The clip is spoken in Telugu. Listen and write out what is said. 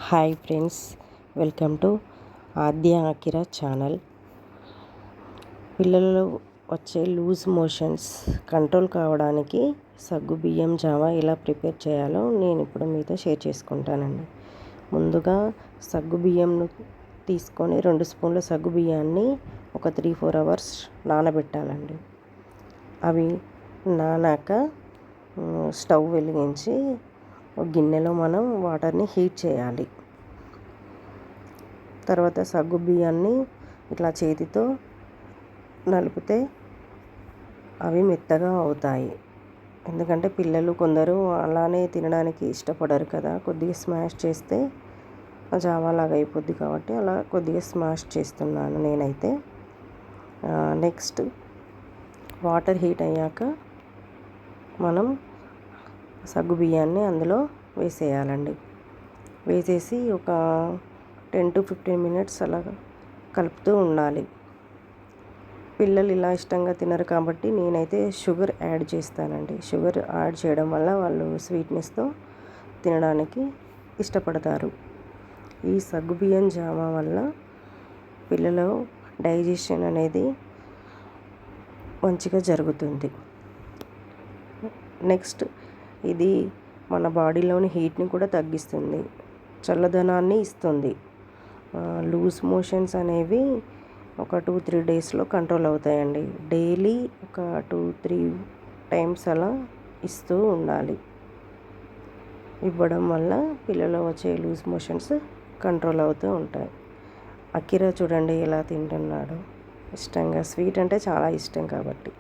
Hi friends, welcome to Aadya Akira channel. పిల్లలలో వచ్చే లూజ్ మోషన్స్ కంట్రోల్ కావడానికి సగ్గుబియ్యం జావా ఎలా ప్రిపేర్ చేయాలో నేను ఇప్పుడు మీతో షేర్ చేసుకుంటానండి. ముందుగా సగ్గుబియ్యంను తీసుకొని 2 స్పూన్ల సగ్గుబియ్యాన్ని ఒక 3-4 అవర్స్ నానబెట్టాలండి. అవి నానాక స్టవ్ వెలిగించి ఒక గిన్నెలో మనం వాటర్ని హీట్ చేయాలి. తర్వాత సగ్గు బియ్యాన్ని ఇట్లా చేతితో నలిపితే అవి మెత్తగా అవుతాయి. ఎందుకంటే పిల్లలు కొందరు అలానే తినడానికి ఇష్టపడరు కదా, కొద్దిగా స్మాష్ చేస్తే జావా లాగా అయిపోద్ది కాబట్టి అలా కొద్దిగా స్మాష్ చేస్తున్నాను నేనైతే. నెక్స్ట్ వాటర్ హీట్ అయ్యాక మనం సగ్గు బియ్యాన్ని అందులో వేసేయాలండి. వేసేసి ఒక 10-15 మినిట్స్ అలా కలుపుతూ ఉండాలి. పిల్లలు ఇలా ఇష్టంగా తినరు కాబట్టి నేనైతే షుగర్ యాడ్ చేస్తానండి. షుగర్ యాడ్ చేయడం వల్ల వాళ్ళు స్వీట్నెస్తో తినడానికి ఇష్టపడతారు. ఈ సగ్గుబియ్యం జావా వల్ల పిల్లల డైజెషన్ అనేది మంచిగా జరుగుతుంది. నెక్స్ట్ ఇది మన బాడీలోని హీట్ని కూడా తగ్గిస్తుంది, చల్లదనాన్ని ఇస్తుంది. లూజ్ మోషన్స్ అనేవి ఒక 2-3 డేస్లో కంట్రోల్ అవుతాయండి. డైలీ ఒక 2-3 టైమ్స్ అలా ఇస్తూ ఉండాలి. ఇవ్వడం వల్ల పిల్లలు వచ్చే లూజ్ మోషన్స్ కంట్రోల్ అవుతూ ఉంటాయి. అకిరా చూడండి ఎలా తింటున్నాడు ఇష్టంగా, స్వీట్ అంటే చాలా ఇష్టం కాబట్టి.